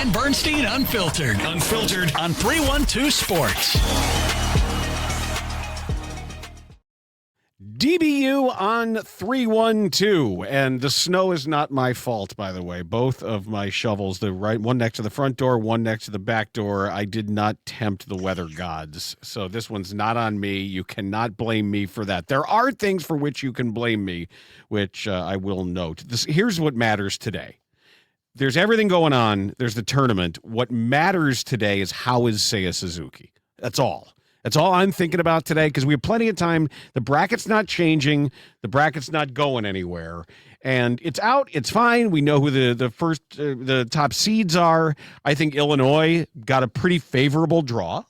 Tom Bernstein Unfiltered. Unfiltered on 312 Sports. DBU on 312, and the snow is not my fault, by the way. Both of my shovels, one next to the front door, one next to the back door, I did not tempt the weather gods. So this one's not on me. You cannot blame me for that. There are things for which you can blame me, which I will note. Here's what matters today. There's everything going on. There's the tournament. What matters today is how is Seiya Suzuki. That's all. That's all I'm thinking about today because we have plenty of time. The bracket's not changing. The bracket's not going anywhere. And it's out. It's fine. We know who the top seeds are. I think Illinois got a pretty favorable draw.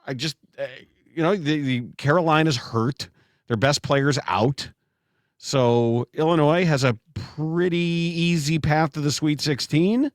The Carolina's hurt. Their best player's out. So Illinois has a pretty easy path to the Sweet 16.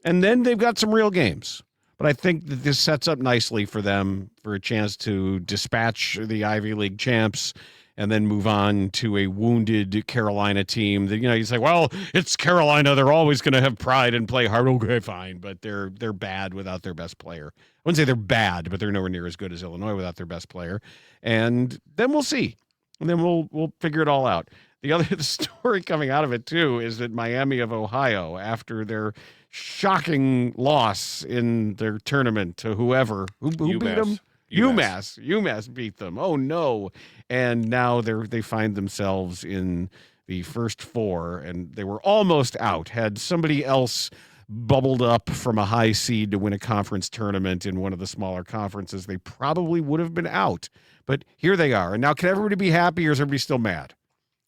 And then they've got some real games. But I think that this sets up nicely for them for a chance to dispatch the Ivy League champs and then move on to a wounded Carolina team that, you say, well, it's Carolina. They're always going to have pride and play hard. Okay, fine. But they're bad without their best player. I wouldn't say they're bad, but they're nowhere near as good as Illinois without their best player. And then we'll see. And then we'll figure it all out. The story coming out of it, too, is that Miami of Ohio, after their shocking loss in their tournament to whoever who beat them. UMass beat them. Oh no! And now they find themselves in the first four, and they were almost out. Had somebody else bubbled up from a high seed to win a conference tournament in one of the smaller conferences, they probably would have been out. But here they are. And now, can everybody be happy, or is everybody still mad?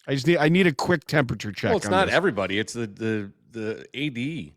I need a quick temperature check. Well, it's not everybody. It's the AD.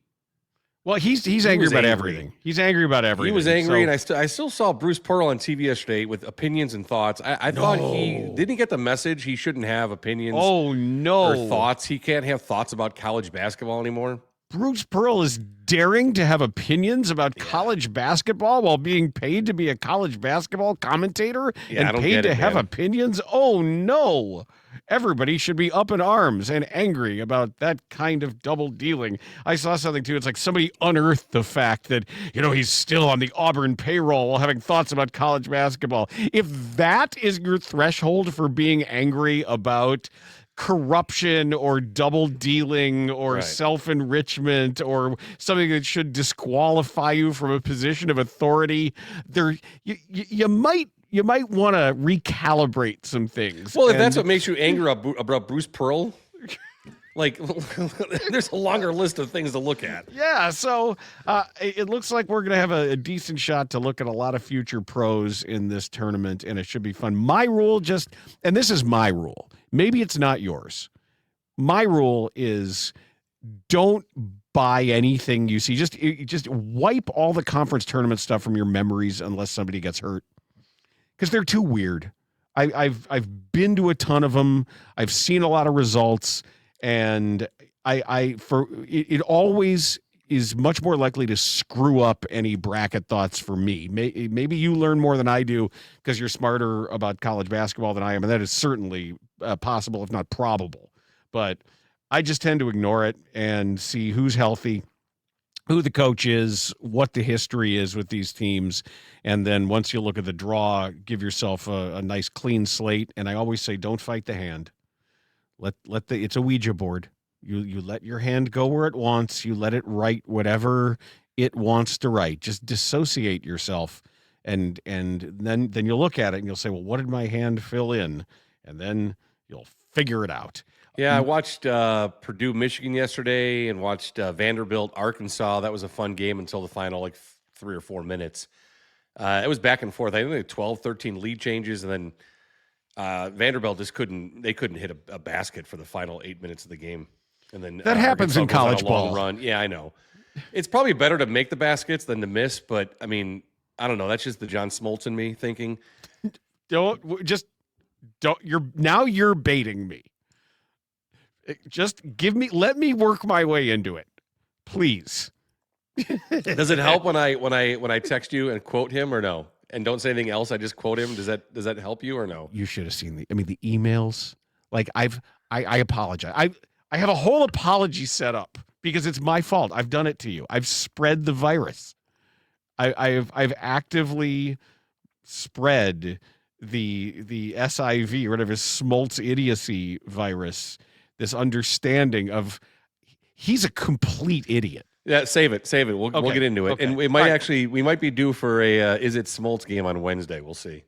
Well, he's angry about everything. He's angry about everything. He was angry, and I still saw Bruce Pearl on TV yesterday with opinions and thoughts. I thought he get the message he shouldn't have opinions. Oh no, or thoughts. He can't have thoughts about college basketball anymore. Bruce Pearl is daring to have opinions about college basketball while being paid to be a college basketball commentator and paid to have opinions. Oh no. Everybody should be up in arms and angry about that kind of double dealing. I saw something, too. It's like somebody unearthed the fact that, he's still on the Auburn payroll while having thoughts about college basketball. If that is your threshold for being angry about corruption or double dealing or self-enrichment or something that should disqualify you from a position of authority, you might want to recalibrate some things. Well, if that's what makes you angry about Bruce Pearl, there's a longer list of things to look at. Yeah, so it looks like we're going to have a decent shot to look at a lot of future pros in this tournament, and it should be fun. My rule and this is my rule. Maybe it's not yours. My rule is don't buy anything you see. Just wipe all the conference tournament stuff from your memories unless somebody gets hurt. Because they're too weird. I've been to a ton of them. I've seen a lot of results, and it always is much more likely to screw up any bracket thoughts for me. Maybe you learn more than I do because you're smarter about college basketball than I am, and that is certainly possible, if not probable. But I just tend to ignore it and see who's healthy, who the coach is, what the history is with these teams. And then once you look at the draw, give yourself a nice clean slate. And I always say, don't fight the hand. It's a Ouija board. You let your hand go where it wants. You let it write whatever it wants to write. Just dissociate yourself. And then you'll look at it and you'll say, well, what did my hand fill in? And then you'll figure it out. Yeah, I watched Purdue, Michigan yesterday and watched Vanderbilt, Arkansas. That was a fun game until the final 3 or 4 minutes. It was back and forth. I think 12, 13 lead changes, and then Vanderbilt just couldn't hit a basket for the final 8 minutes of the game. And then that happens in college ball. Run. Yeah, I know. It's probably better to make the baskets than to miss, but I mean, I don't know. That's just the John Smoltz in me thinking. You're baiting me. Just let me work my way into it, please. Does it help when I text you and quote him or no? And don't say anything else. I just quote him. Does that help you or no? You should have seen the emails. Like I apologize. I have a whole apology set up because it's my fault. I've done it to you. I've spread the virus. I've actively spread the SIV or whatever, Smoltz idiocy virus, this understanding of he's a complete idiot. Yeah, save it. We'll get into it. Okay. And we might be due for a Is It Smoltz game on Wednesday. We'll see.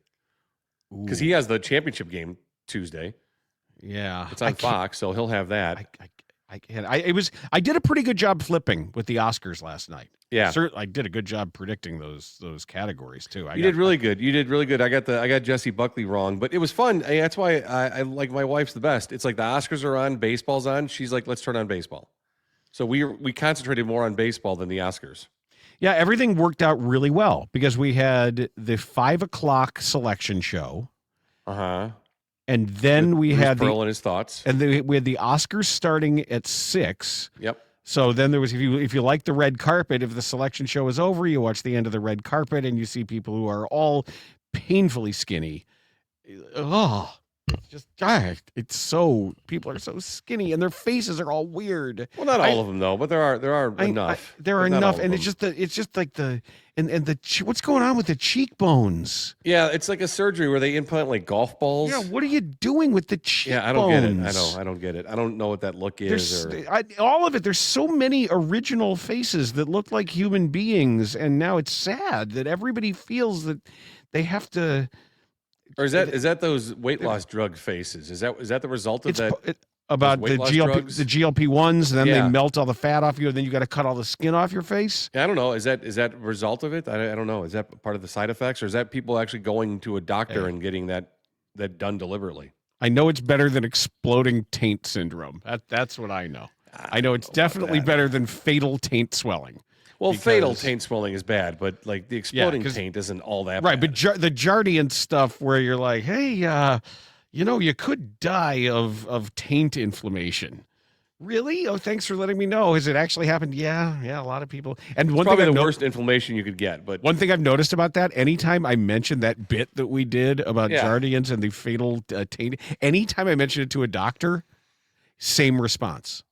Because he has the championship game Tuesday. Yeah. It's on Fox, so he'll have that. I did a pretty good job flipping with the Oscars last night. Yeah. I did a good job predicting those categories too. You did really good. I got Jesse Buckley wrong, but it was fun. That's why I like my wife's the best. It's like the Oscars are on, baseball's on. She's like, let's turn on baseball. So we concentrated more on baseball than the Oscars. Yeah, everything worked out really well because we had the 5:00 selection show. And then we had Pearl and his thoughts. And we had the Oscars starting at 6. Yep. So then there was, if you like the red carpet, if the selection show is over, you watch the end of the red carpet and you see people who are all painfully skinny. Oh, it's just, people are so skinny and their faces are all weird. Well, not all of them though, but there are enough. There are enough, and it's just like what's going on with the cheekbones? Yeah, it's like a surgery where they implant like golf balls. Yeah, what are you doing with the cheekbones? Yeah, I don't get it. I don't get it. I don't know what that look is. All of it. There's so many original faces that look like human beings, and now it's sad that everybody feels that they have to. Or is that those weight loss drug faces? Is that the result of that? About the GLP-1s, and then they melt all the fat off you, and then you got to cut all the skin off your face. Yeah, I don't know. Is that a result of it? I don't know. Is that part of the side effects, or is that people actually going to a doctor and getting that done deliberately? I know it's better than exploding taint syndrome. That's what I know. I know it's definitely better than fatal taint swelling. Well, fatal taint swelling is bad, but like the exploding taint isn't all that bad. Right, but the Jardian stuff where you're like, hey, you could die of taint inflammation. Really? Oh, thanks for letting me know. Has it actually happened? Yeah, a lot of people. And it's probably the worst inflammation you could get. But one thing I've noticed about that, anytime I mention that bit that we did about Jardians and the fatal taint, anytime I mention it to a doctor, same response.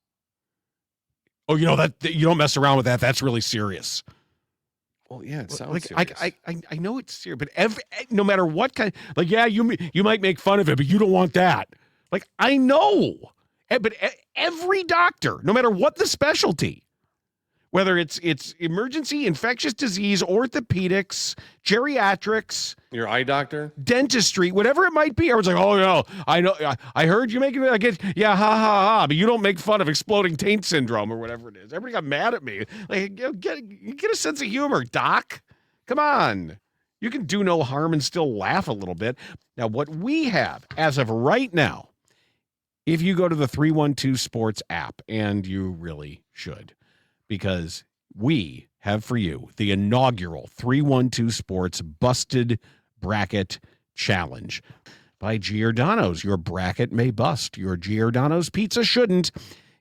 Oh, that you don't mess around with that. That's really serious. Well, yeah, it sounds like serious. I know it's serious, but no matter what kind, like, yeah, you might make fun of it, but you don't want that. Like, I know, but every doctor, no matter what the specialty, whether it's emergency, infectious disease, orthopedics, geriatrics, your eye doctor, dentistry, whatever it might be, everyone's like, oh no, I know, I heard you making it. I guess, yeah, ha ha ha, but you don't make fun of exploding taint syndrome or whatever it is. Everybody got mad at me. Like, get a sense of humor, doc. Come on, you can do no harm and still laugh a little bit. Now, what we have as of right now, if you go to the 312 Sports app, and you really should, because we have for you the inaugural 312 Sports Busted Bracket Challenge by Giordano's. Your bracket may bust. Your Giordano's pizza shouldn't.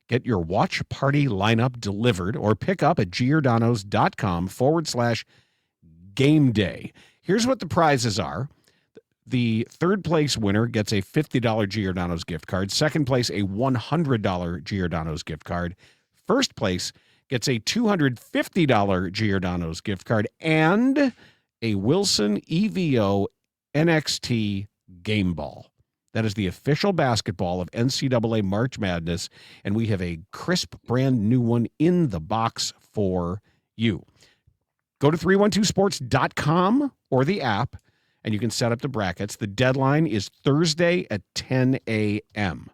Get your watch party lineup delivered or pick up at giordanos.com/game day. Here's what the prizes are. The third place winner gets a $50 Giordano's gift card. Second place, a $100 Giordano's gift card. First place gets a $250 Giordano's gift card and a Wilson EVO NXT game ball. That is the official basketball of NCAA March Madness, and we have a crisp brand new one in the box for you. Go to 312sports.com or the app, and you can set up the brackets. The deadline is Thursday at 10 a.m.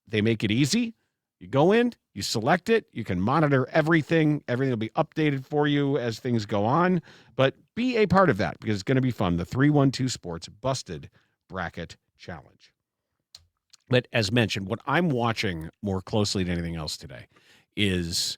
They make it easy. You go in, you select it, you can monitor everything. Everything will be updated for you as things go on. But be a part of that because it's going to be fun. The 312 Sports Busted Bracket Challenge. But as mentioned, what I'm watching more closely than anything else today is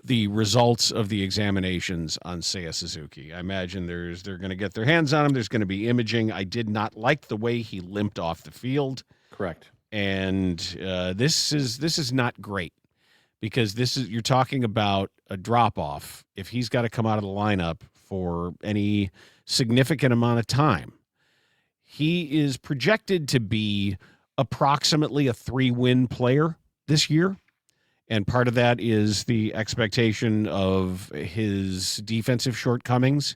the results of the examinations on Seiya Suzuki. I imagine they're going to get their hands on him. There's going to be imaging. I did not like the way he limped off the field. Correct. And this is not great because you're talking about a drop off if he's got to come out of the lineup for any significant amount of time. He is projected to be approximately a 3-win player this year. And part of that is the expectation of his defensive shortcomings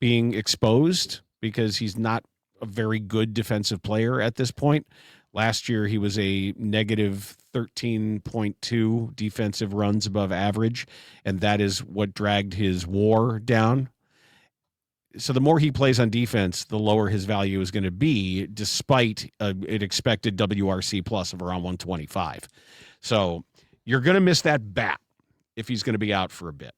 being exposed because he's not a very good defensive player at this point. Last year, he was a negative 13.2 defensive runs above average, and that is what dragged his WAR down. So the more he plays on defense, the lower his value is going to be, despite an expected WRC plus of around 125. So you're going to miss that bat if he's going to be out for a bit.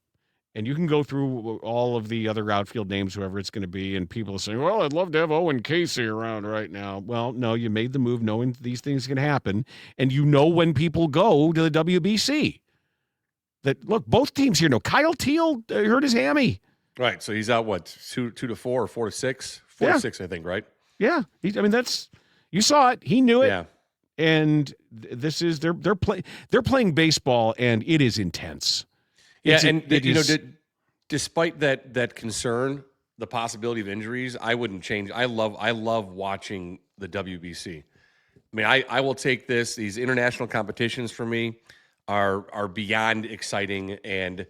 And you can go through all of the other outfield names, whoever it's going to be, and people are saying, well, I'd love to have Owen Casey around right now. Well, no, you made the move knowing these things can happen, and you know when people go to the WBC. That, look, both teams here know. Kyle Teal hurt his hammy. Right, so he's out, what, 2 to 4 or 4 to 6? 4 to 6, I think, right? Yeah, you saw it. He knew it. Yeah. And this is, they're playing baseball, and it is intense. Yeah, despite that concern, the possibility of injuries, I wouldn't change. I love watching the WBC. I mean, I will take this. These international competitions for me are beyond exciting, and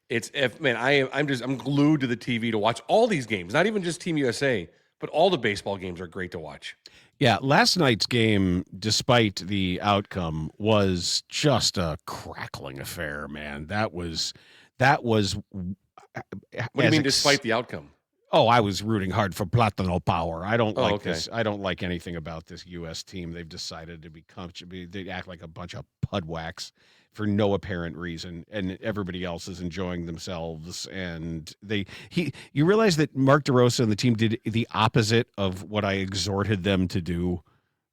I'm glued to the TV to watch all these games. Not even just Team USA, but all the baseball games are great to watch. Yeah, last night's game, despite the outcome, was just a crackling affair, man. That was. What do you mean, despite the outcome? Oh, I was rooting hard for Platano Power. I don't like okay. this. I don't like anything about this U.S. team. They've decided to they act like a bunch of pudwacks for no apparent reason, and everybody else is enjoying themselves. And you realize that Mark DeRosa and the team did the opposite of what I exhorted them to do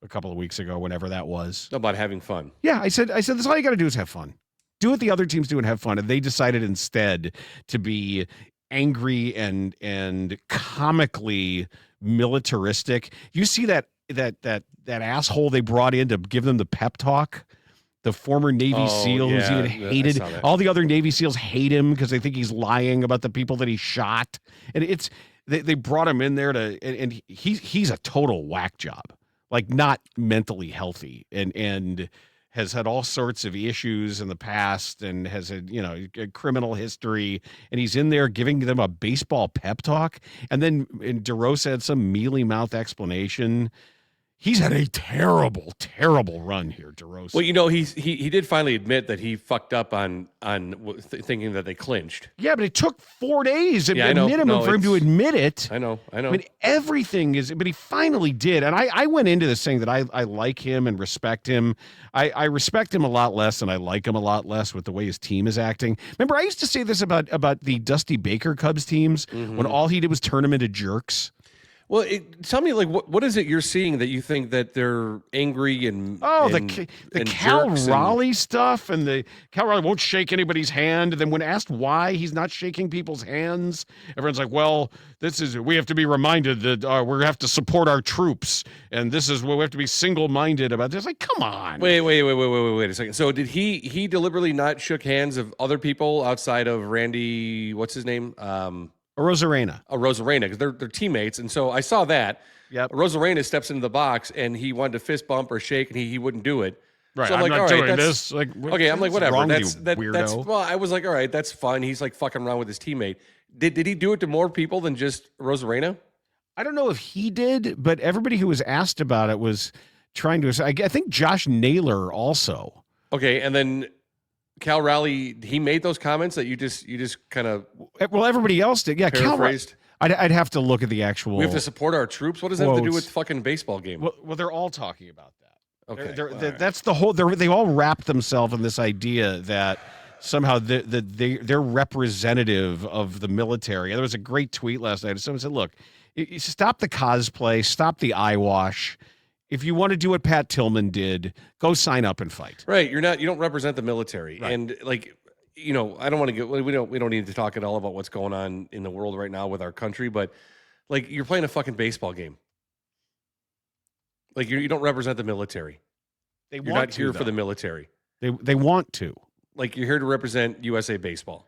a couple of weeks ago, whenever that was. About having fun. Yeah, I said that's all you got to do is have fun. Do what the other teams do and have fun. And they decided instead to be angry and comically militaristic. You see that asshole they brought in to give them the pep talk, the former Navy SEAL who's even hated. All the other Navy SEALs hate him because they think he's lying about the people that he shot. And they brought him in there and he's a total whack job, like not mentally healthy and has had all sorts of issues in the past and has a criminal history, and he's in there giving them a baseball pep talk. And then DeRosa had some mealy mouth explanation. He's had a terrible, terrible run here, DeRosa. Well, he did finally admit that he fucked up on thinking that they clinched. Yeah, but it took 4 days at minimum for him to admit it. I know. I mean, everything is, but he finally did. And I went into this saying that I like him and respect him. I respect him a lot less and I like him a lot less with the way his team is acting. Remember, I used to say this about the Dusty Baker Cubs teams when all he did was turn them into jerks. Well, tell me, like, what is it you're seeing that you think that they're angry and the Cal Raleigh stuff, and the Cal Raleigh won't shake anybody's hand. And then when asked why he's not shaking people's hands, everyone's like, "Well, we have to be reminded that we have to support our troops, and this is what we have to be single-minded about." This, like, come on. Wait a second. So did he deliberately not shook hands of other people outside of Randy? What's his name? Rosarena, because they're teammates, and so I saw that. Yep. Rosarena steps into the box, and he wanted to fist bump or shake, and he wouldn't do it. Right, so I'm like, not all right, doing this. Like, okay, I'm like, whatever. That's weirdo. Well, I was like, all right, that's fun. He's like fucking around with his teammate. Did he do it to more people than just Rosarena? I don't know if he did, but everybody who was asked about it was trying to. I think Josh Naylor also. Okay, and then Cal Raleigh, he made those comments that you just kind of. Well, everybody else did. Yeah, paraphrased. I'd have to look at the actual. We have to support our troops. What does that have to do with fucking baseball game? Well, they're all talking about that. Okay, that's the whole. They all wrapped themselves in this idea that somehow they're representative of the military. And there was a great tweet last night. Someone said, "Look, stop the cosplay, stop the eyewash. If you want to do what Pat Tillman did, go sign up and fight." Right. You don't represent the military. Right. And like, I don't want to get, we don't need to talk at all about what's going on in the world right now with our country, but like, you're playing a fucking baseball game. Like, you don't represent the military. You're not here for the military. They want to. Like, you're here to represent USA baseball.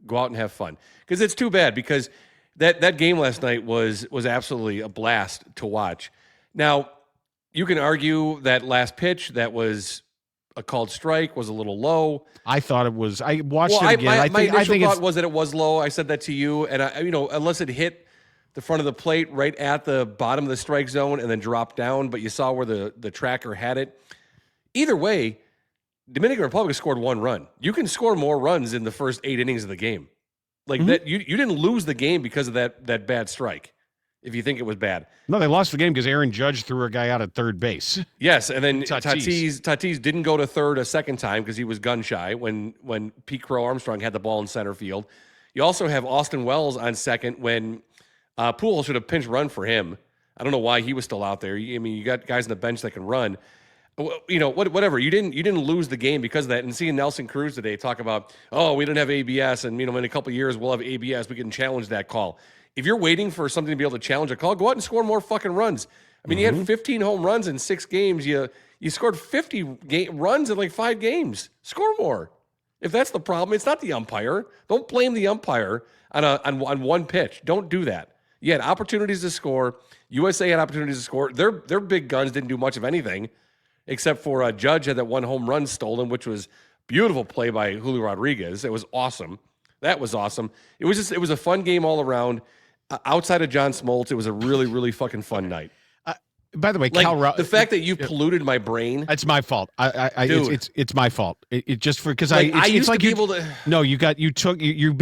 Go out and have fun. Because it's too bad, because that game last night was absolutely a blast to watch. Now, you can argue that last pitch, that was a called strike, was a little low. I thought it was. I watched it again. My initial I think thought was that it was low. I said that to you, and unless it hit the front of the plate right at the bottom of the strike zone and then dropped down, but you saw where the tracker had it. Either way, Dominican Republic scored 1 run. You can score more runs in the first 8 innings of the game. Like that, you didn't lose the game because of that bad strike. If you think it was bad. No, they lost the game because Aaron Judge threw a guy out at third base. Yes, and then Tatis didn't go to third a second time because he was gun shy when Pete Crow Armstrong had the ball in center field. You also have Austin Wells on second when Pujols should have pinch run for him. I don't know why he was still out there. I mean, you got guys on the bench that can run. Whatever. You didn't lose the game because of that. And seeing Nelson Cruz today talk about, we didn't have ABS, and in a couple of years we'll have ABS. We can challenge that call. If you're waiting for something to be able to challenge a call, go out and score more fucking runs. I mean, you had 15 home runs in 6 games. You scored 50 runs in like 5 games. Score more. If that's the problem, it's not the umpire. Don't blame the umpire on one pitch. Don't do that. You had opportunities to score. USA had opportunities to score. Their big guns didn't do much of anything, except for Judge had that 1 home run stolen, which was beautiful play by Julio Rodriguez. It was awesome. That was awesome. It was a fun game all around. Outside of John Smoltz, it was a really, really fucking fun night. By the way, the fact that you polluted my brain. It's my fault. It's my fault. It just because I used to be able to. No, you've been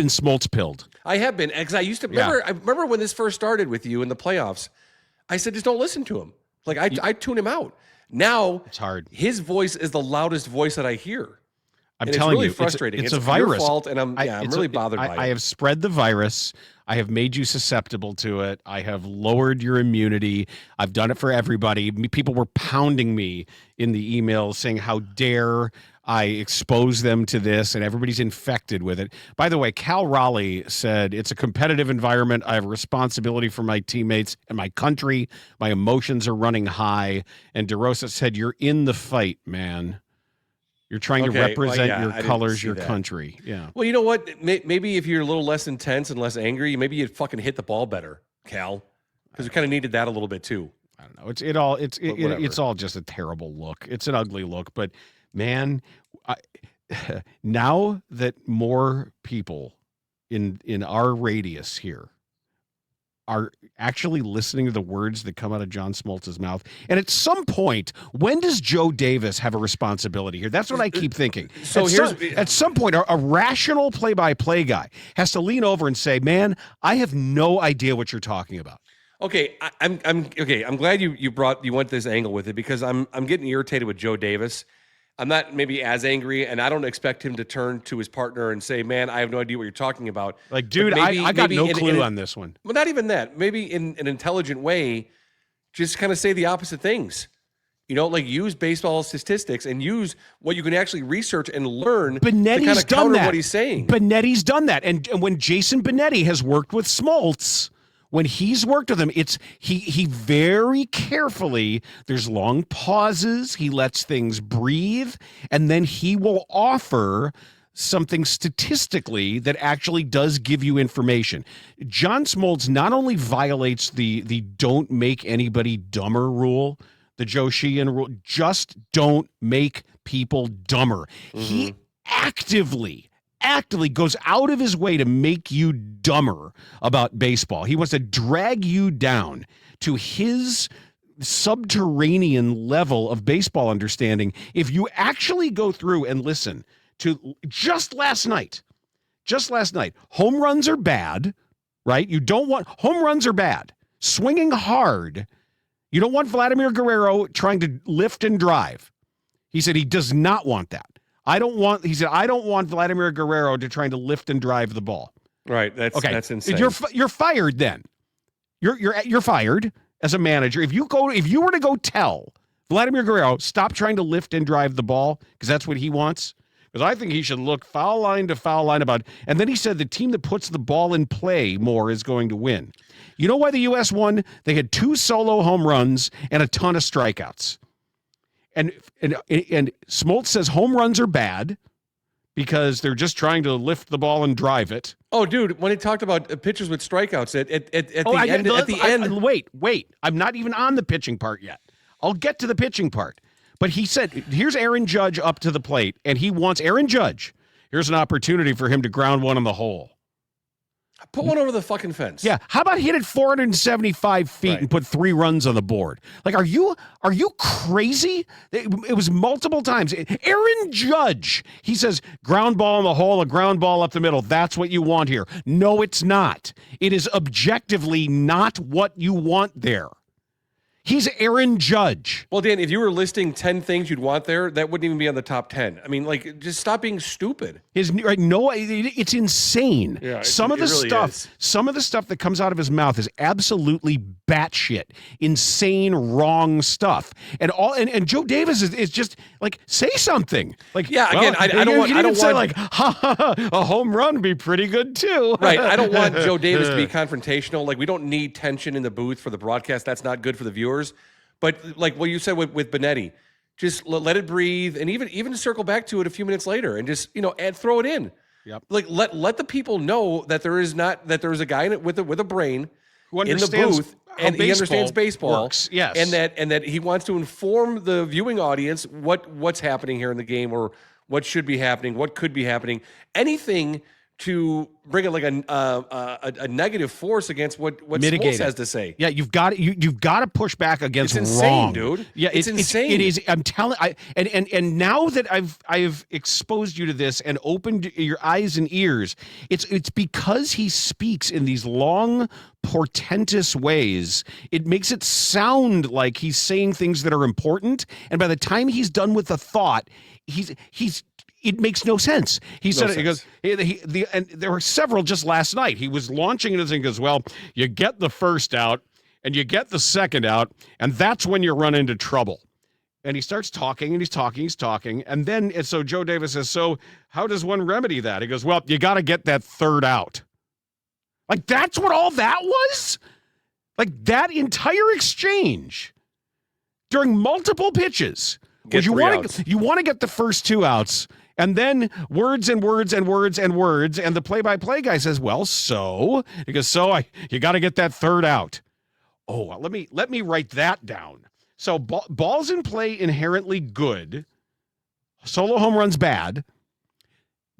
Smoltz pilled. I have been, because I used to remember. I remember when this first started with you in the playoffs. I said, just don't listen to him. Like I tune him out. Now it's hard. His voice is the loudest voice that I hear. I'm telling you, it's really frustrating. It's a virus. Your fault, and I'm really bothered by it. I have spread the virus. I have made you susceptible to it. I have lowered your immunity. I've done it for everybody. People were pounding me in the emails saying, how dare I expose them to this, and everybody's infected with it. By the way, Cal Raleigh said, it's a competitive environment. I have a responsibility for my teammates and my country. My emotions are running high. And DeRosa said, you're in the fight, man. You're trying to represent your colors, your country. Yeah. Well, you know what? Maybe if you're a little less intense and less angry, maybe you'd fucking hit the ball better, Cal, because we kind of needed that a little bit too. I don't know. It's all just a terrible look. It's an ugly look, but man, now that more people in our radius here are actually listening to the words that come out of John Smoltz's mouth. And at some point, when does Joe Davis have a responsibility here? That's what I keep thinking. So at some point, a rational play-by-play guy has to lean over and say, man, I have no idea what you're talking about. Okay, I'm glad you went this angle with it, because I'm getting irritated with Joe Davis. I'm not maybe as angry, and I don't expect him to turn to his partner and say, man, I have no idea what you're talking about. Like, dude, I got no clue on this one. Well, not even that. Maybe in an intelligent way, just kind of say the opposite things. Like use baseball statistics and use what you can actually research and learn to kind of counter what he's saying. Benetti's done that. And when Jason Benetti has worked with Smoltz, when he's worked with him, it's he very carefully, there's long pauses, he lets things breathe, and then he will offer something statistically that actually does give you information. John Smoltz not only violates the don't make anybody dumber rule, the Joe Sheehan rule, just don't make people dumber. Mm-hmm. He actively goes out of his way to make you dumber about baseball. He wants to drag you down to his subterranean level of baseball understanding. If you actually go through and listen to just last night, home runs are bad, right? You don't want home runs are bad. Swinging hard. You don't want Vladimir Guerrero trying to lift and drive. He said he does not want that. He said, I don't want Vladimir Guerrero to trying to lift and drive the ball. Right. That's insane. You're fired then. You're fired as a manager. If you were to go tell Vladimir Guerrero, stop trying to lift and drive the ball, because that's what he wants. Because I think he should look foul line to foul line about. And then he said the team that puts the ball in play more is going to win. You know why the U.S. won? They had 2 solo home runs and a ton of strikeouts. And Smoltz says home runs are bad because they're just trying to lift the ball and drive it. Oh, dude, when he talked about pitchers with strikeouts at the end. Wait. I'm not even on the pitching part yet. I'll get to the pitching part. But he said, here's Aaron Judge up to the plate, and he wants Aaron Judge. Here's an opportunity for him to ground one in the hole. Put one over the fucking fence. Yeah. How about hit it 475 feet and put 3 runs on the board? Like, are you crazy? It was multiple times. Aaron Judge, he says, ground ball in the hole, a ground ball up the middle. That's what you want here. No, it's not. It is objectively not what you want there. He's Aaron Judge. Well, Dan, if you were listing 10 things you'd want there, that wouldn't even be on the top 10. I mean, like, just stop being stupid. It's insane. Yeah, some of the stuff that comes out of his mouth is absolutely batshit, insane, wrong stuff. And Joe Davis is just like, say something. Like, yeah, again, I don't want say like, a home run would be pretty good too. Right. I don't want Joe Davis to be confrontational. Like, we don't need tension in the booth for the broadcast. That's not good for the viewers. But like what you said with Benetti, just let it breathe, and even circle back to it a few minutes later, and just throw it in. Yep. Like let the people know that there is a guy in it with a brain who in the booth, and he understands baseball. Works. Yes, and that he wants to inform the viewing audience what's happening here in the game, or what should be happening, what could be happening, anything to bring it like a negative force against what Smoltz has to say. Yeah, you've got to push back against it's insane, wrong, dude. Yeah, it's insane. It is. I'm telling. And now that I've exposed you to this and opened your eyes and ears, it's because he speaks in these long, portentous ways. It makes it sound like he's saying things that are important, and by the time he's done with the thought, it makes no sense. He said, he goes, and there were several just last night. He was launching it and he goes, well, you get the first out and you get the second out, and that's when you run into trouble. And he starts talking and he's talking. And so Joe Davis says, so how does one remedy that? He goes, well, you got to get that third out. Like, that's what all that was? Like, that entire exchange during multiple pitches. You want to get the first 2 outs. And then words and words and words and words. And the play-by-play guy says, well, so? He goes, you got to get that third out. Oh, well, let me write that down. So balls in play inherently good. Solo home runs bad.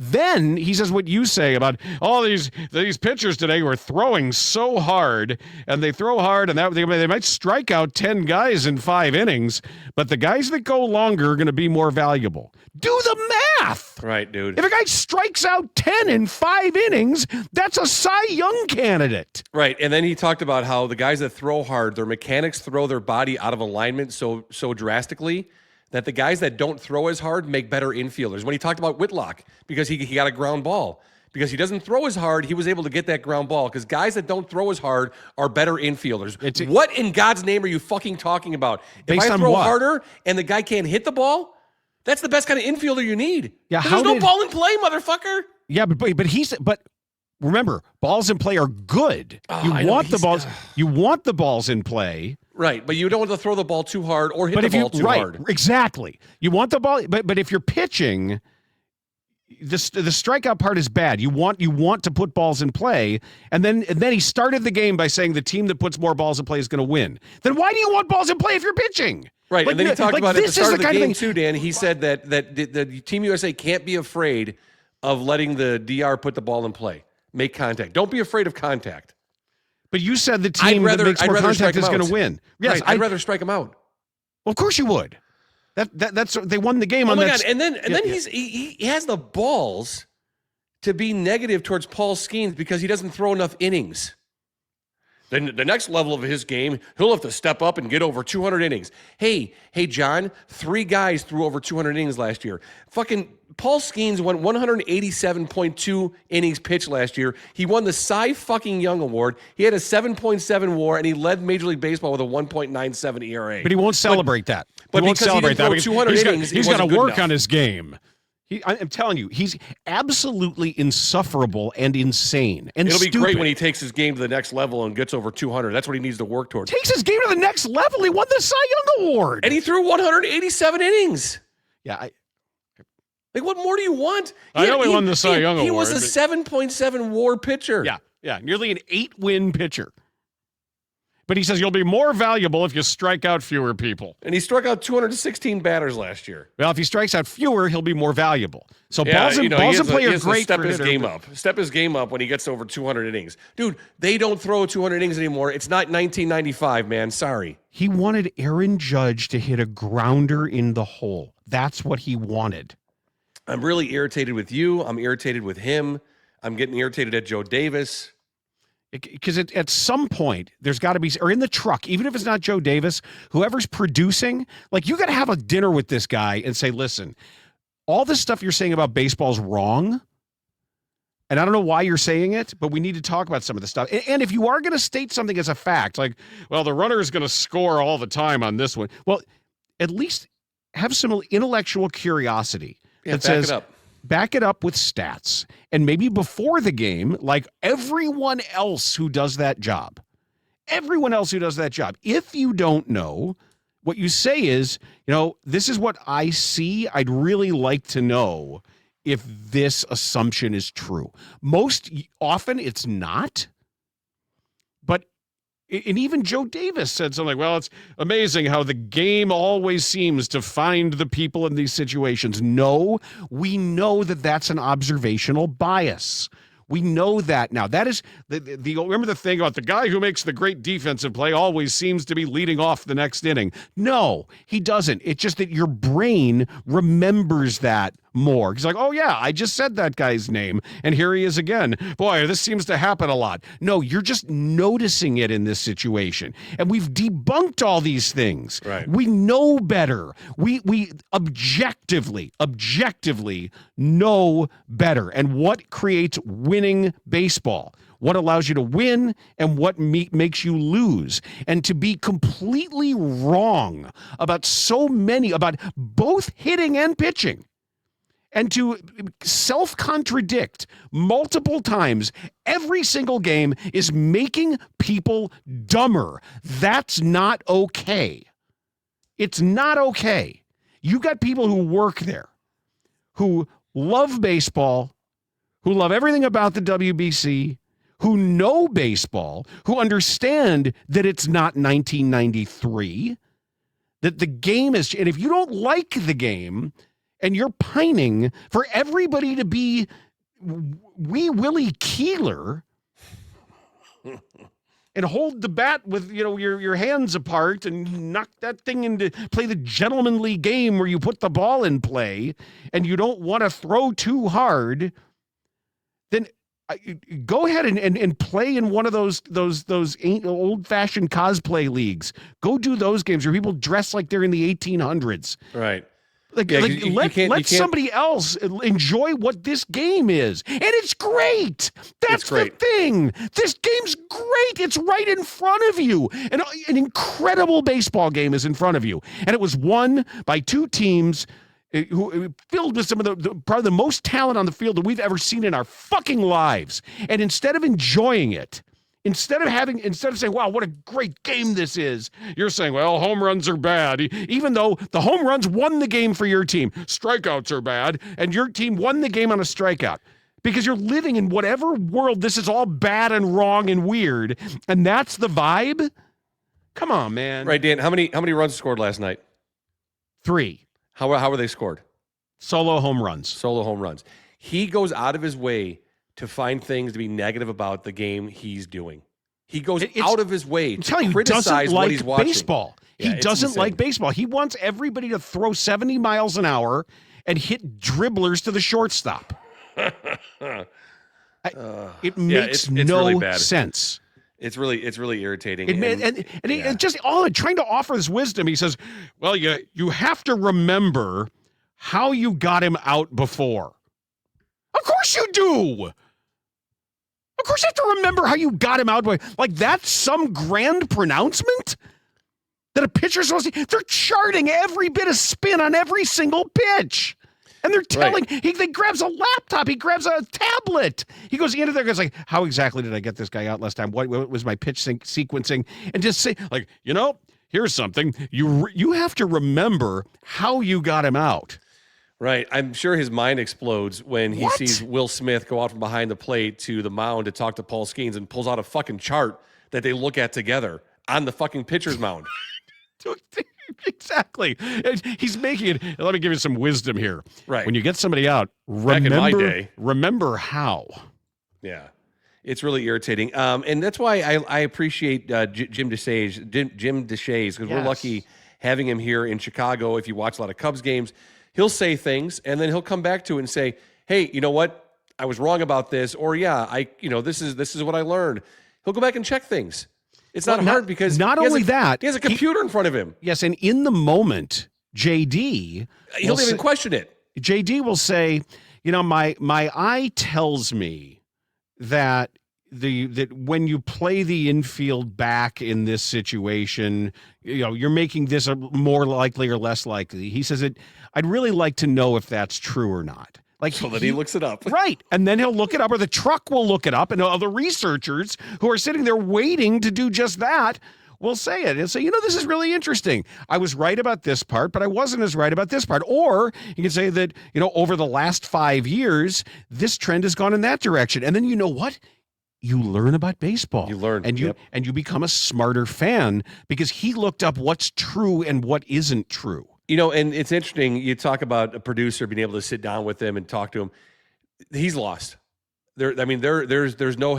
Then he says what you say about all these pitchers today were throwing so hard, and they throw hard, and they might strike out 10 guys in 5 innings, but the guys that go longer are going to be more valuable. Do the math. Right, dude. If a guy strikes out 10 in 5 innings, that's a Cy Young candidate. Right, and then he talked about how the guys that throw hard, their mechanics throw their body out of alignment so drastically that the guys that don't throw as hard make better infielders. When he talked about Whitlock, because he got a ground ball. Because he doesn't throw as hard, he was able to get that ground ball. Because guys that don't throw as hard are better infielders. What in God's name are you fucking talking about? If I throw harder and the guy can't hit the ball, that's the best kind of infielder you need. Yeah, there's no ball in play, motherfucker. Yeah, but remember, balls in play are good. You want the balls in play. Right, but you don't want to throw the ball too hard or hit the ball too hard. Exactly. You want the ball, but if you're pitching, the strikeout part is bad. You want to put balls in play, and then he started the game by saying the team that puts more balls in play is going to win. Then why do you want balls in play if you're pitching? Right, and then he talked about at the start of the game too, Dan. He said that the Team USA can't be afraid of letting the DR put the ball in play, make contact. Don't be afraid of contact. But you said the team that makes more contact is going to win. Yes, right, I'd rather strike him out. Well, of course you would. That's they won the game on that. Oh my God! And then he has the balls to be negative towards Paul Skeens because he doesn't throw enough innings. Then the next level of his game, he'll have to step up and get over 200 innings. Hey, John, 3 guys threw over 200 innings last year. Fucking Paul Skeens went 187.2 innings pitched last year. He won the Cy fucking Young Award. He had a 7.7 WAR, and he led Major League Baseball with a 1.97 ERA. But he won't celebrate that. But because he didn't throw 200 innings, he's got to work on his game. I'm telling you, he's absolutely insufferable and insane and It'll be stupid. great when he takes his game to the next level and gets over 200. That's what he needs to work towards. Takes his game to the next level. He won the Cy Young Award. And he threw 187 innings. Yeah. Like, what more do you want? I know he won the Cy Young Award. He was a 7.7 WAR pitcher. Yeah. Nearly an 8-win pitcher. But he says you'll be more valuable if you strike out fewer people. And he struck out 216 batters last year. Well, if he strikes out fewer, he'll be more valuable. So Yeah, balls and play are great. Step his game up. Step his game up when he gets over 200 innings. Dude, they don't throw 200 innings anymore. It's not 1995, man. Sorry. He wanted Aaron Judge to hit a grounder in the hole. That's what he wanted. I'm really irritated with you. I'm irritated with him. I'm getting irritated at Joe Davis. Because at some point, there's got to be, or in the truck, even if it's not Joe Davis, whoever's producing, like you got to have a dinner with this guy and say, listen, all this stuff you're saying about baseball is wrong. And I don't know why you're saying it, but we need to talk about some of the stuff. And if you are going to state something as a fact, like, well, the runner is going to score all the time on this one. Well, at least have some intellectual curiosity that says, back it up with stats. And maybe before the game, like everyone else who does that job, if you don't know, what you say is, this is what I see. I'd really like to know if this assumption is true. Most often it's not. And even Joe Davis said something like, well, it's amazing how the game always seems to find the people in these situations. No, we know that that's an observational bias. We know that now. That is remember the thing about the guy who makes the great defensive play always seems to be leading off the next inning. No, he doesn't. It's just that your brain remembers that more. He's like, oh yeah, I just said that guy's name, and here he is again. Boy, this seems to happen a lot. No, you're just noticing it in this situation. And we've debunked all these things. Right. We know better. We objectively know better. And what creates winning baseball? What allows you to win and what makes you lose. And to be completely wrong about about both hitting and pitching, and to self-contradict multiple times every single game is making people dumber. That's not okay. It's not okay. You got people who work there, who love baseball, who love everything about the WBC, who know baseball, who understand that it's not 1993, that the game is, and if you don't like the game, and you're pining for everybody to be Wee Willie Keeler and hold the bat with your hands apart and knock that thing into play the gentlemanly game where you put the ball in play and you don't want to throw too hard, then go ahead and play in one of those old-fashioned cosplay leagues. Go do those games where people dress like they're in the 1800s. Right. Let somebody else enjoy what this game is. And it's great. That's the thing. This game's great. It's right in front of you. And an incredible baseball game is in front of you. And it was won by two teams who filled with some of probably the most talent on the field that we've ever seen in our fucking lives. And instead of enjoying it, instead of saying, wow, what a great game this is, you're saying, well, home runs are bad, even though the home runs won the game for your team. Strikeouts are bad, and your team won the game on a strikeout. Because you're living in whatever world this is all bad and wrong and weird, and that's the vibe? Come on, man. Right, Dan, how many runs scored last night? 3. How were they scored? Solo home runs. He goes out of his way to find things to be negative about the game he's doing. He goes out of his way to criticize what he's watching. Baseball. Yeah, he doesn't like baseball. He wants everybody to throw 70 miles an hour and hit dribblers to the shortstop. It makes no really sense. It's really irritating. And just trying to offer this wisdom. He says, well, you have to remember how you got him out before. Of course you do. Of course you have to remember how you got him out. Like that's some grand pronouncement that a pitcher's supposed to. They're charting every bit of spin on every single pitch. And they're telling, he grabs a laptop, he grabs a tablet. He goes into there, goes like, how exactly did I get this guy out last time? What was my pitch sequencing? And just say, like, here's something. You have to remember how you got him out. Right. I'm sure his mind explodes when he sees Will Smith go out from behind the plate to the mound to talk to Paul Skeens and pulls out a fucking chart that they look at together. on the fucking pitcher's mound. Exactly. He's making it. Let me give you some wisdom here. Right. When you get somebody out, Back in my day. remember how. Yeah. It's really irritating. And that's why I appreciate Jim Deshays, because we're lucky having him here in Chicago. If you watch a lot of Cubs games, he'll say things and then he'll come back to it and say, hey, you know what? I was wrong about this. Or this is what I learned. He'll go back and check things. It's not hard because he has a computer in front of him. Yes, and in the moment, JD he'll even question it. JD will say, my eye tells me that that when you play the infield back in this situation, you're making this a more likely or less likely. He says I'd really like to know if that's true or not. So that he looks it up. Right. And then he'll look it up, or the truck will look it up, and other researchers who are sitting there waiting to do just that will say it and say, this is really interesting. I was right about this part, but I wasn't as right about this part. Or you can say that, over the last 5 years, this trend has gone in that direction. And then you know what? You learn about baseball. You learn. And you become a smarter fan because he looked up what's true and what isn't true. And it's interesting. You talk about a producer being able to sit down with him and talk to him. He's lost. There's no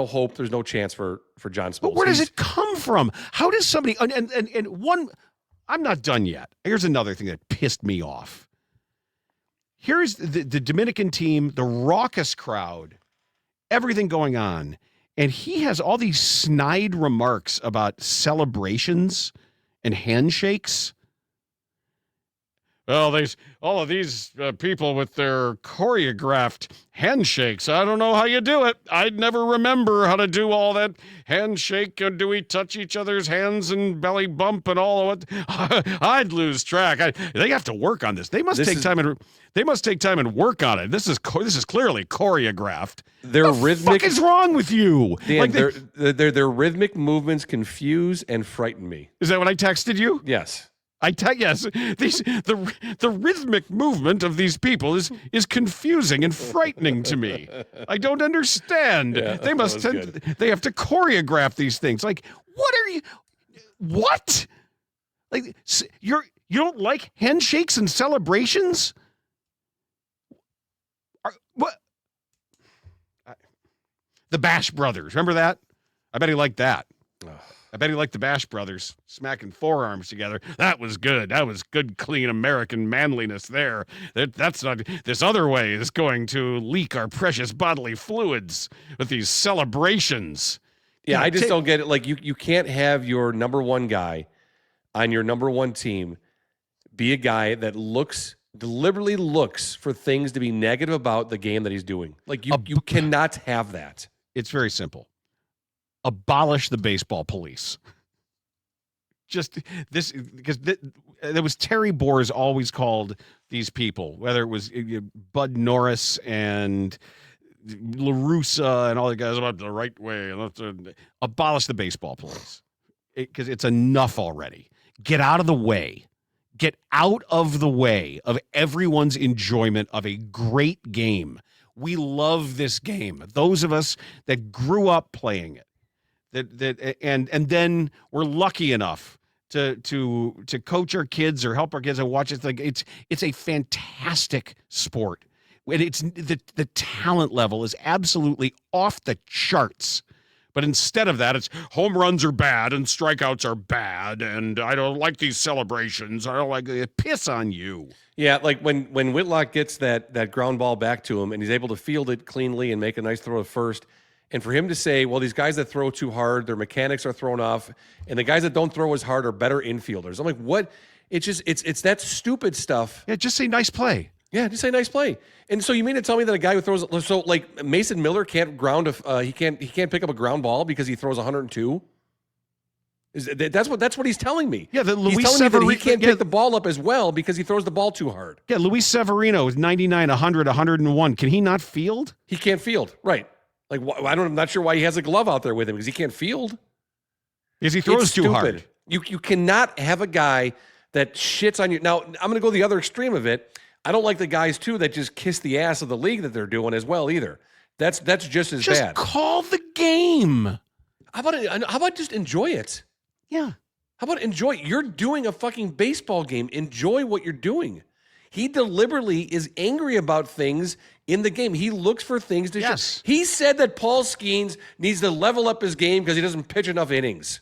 hope. There's no chance for John Smoltz. But where does it come from? How does somebody and one? I'm not done yet. Here's another thing that pissed me off. Here's the Dominican team, the raucous crowd, everything going on, and he has all these snide remarks about celebrations and handshakes. Well, all of these people with their choreographed handshakes. I don't know how you do it. I'd never remember how to do all that handshake. Do we touch each other's hands and belly bump and all of it? I'd lose track. They have to work on this. They must take time and work on it. This is clearly choreographed. Their rhythmic. What the fuck is wrong with you? Dan, their rhythmic movements confuse and frighten me. Is that what I texted you? Yes. Yes, the rhythmic movement of these people is confusing and frightening to me. I don't understand. Yeah, They have to choreograph these things. Like, what? Like, you don't like handshakes and celebrations? What? The Bash Brothers. Remember that? I bet he liked that. I bet he liked the Bash Brothers smacking forearms together. That was good. That was good, clean American manliness there. That's not. This other way is going to leak our precious bodily fluids with these celebrations. Yeah, I just don't get it. Like, you can't have your number one guy on your number one team be a guy that deliberately looks for things to be negative about the game that he's doing. Like, you cannot have that. It's very simple. Abolish the baseball police. Just this, because there was Terry Boers always called these people, whether it was Bud Norris and LaRussa and all the guys about the right way. Abolish the baseball police because it's enough already. Get out of the way. Get out of the way of everyone's enjoyment of a great game. We love this game. Those of us that grew up playing it. And then we're lucky enough to coach our kids or help our kids and watch it. Like, it's a fantastic sport. And it's the talent level is absolutely off the charts. But instead of that, it's home runs are bad and strikeouts are bad, and I don't like these celebrations. I don't like it. Piss on you. Yeah, like when Whitlock gets that ground ball back to him and he's able to field it cleanly and make a nice throw to first. And for him to say, well, these guys that throw too hard, their mechanics are thrown off, and the guys that don't throw as hard are better infielders. I'm like, what? It's just it's that stupid stuff. Yeah, just say nice play. Yeah, just say nice play. And so you mean to tell me that a guy who throws like Mason Miller can't he can't pick up a ground ball because he throws 102? That's what he's telling me. Yeah, he's telling me that he can't pick the ball up as well because he throws the ball too hard. Yeah, Luis Severino is 99, 100, 101. Can he not field? He can't field, right? Like, I'm not sure why he has a glove out there with him because he can't field. Because he throws too hard. You cannot have a guy that shits on you. Now, I'm going to go the other extreme of it. I don't like the guys, too, that just kiss the ass of the league that they're doing as well, either. That's just as bad. Just call the game. How about just enjoy it? Yeah. How about enjoy? You're doing a fucking baseball game. Enjoy what you're doing. He deliberately is angry about things in the game. He looks for things to Yes. show. He said that Paul Skeens needs to level up his game because he doesn't pitch enough innings.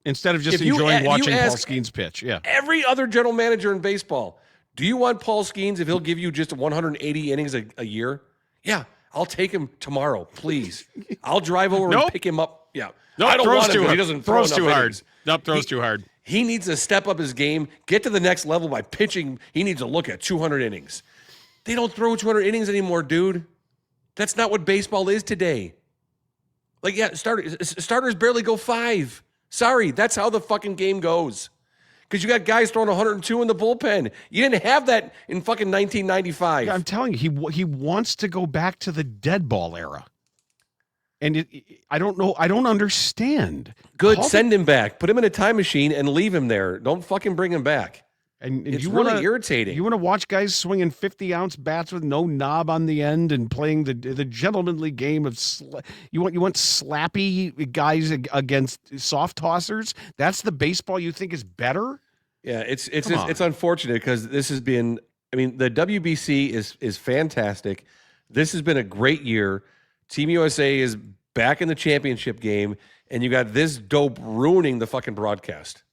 Instead of just If you enjoying watching Paul ask Skeens pitch. Yeah. Every other general manager in baseball, do you want Paul Skeens if he'll give you just 180 innings a year? Yeah, I'll take him tomorrow, please. I'll drive over and pick him up. Yeah. No, I don't throws want him, too but hard. he doesn't Throws throw too enough hard. innings. Nope, throws too hard. He needs to step up his game, get to the next level by pitching. He needs to look at 200 innings. They don't throw 200 innings anymore, dude. That's not what baseball is today. Like, yeah, starters barely go 5. Sorry, that's how the fucking game goes. Because you got guys throwing 102 in the bullpen. You didn't have that in fucking 1995. Yeah, I'm telling you, he wants to go back to the dead ball era. And I don't know. I don't understand. Good, send him back. Put him in a time machine and leave him there. Don't fucking bring him back. And it's you really irritating. You want to watch guys swinging 50-ounce bats with no knob on the end and playing the gentlemanly game of you want slappy guys against soft tossers? That's the baseball you think is better? Yeah, it's unfortunate because this has been. I mean, the WBC is fantastic. This has been a great year. Team USA is back in the championship game, and you got this dope ruining the fucking broadcast.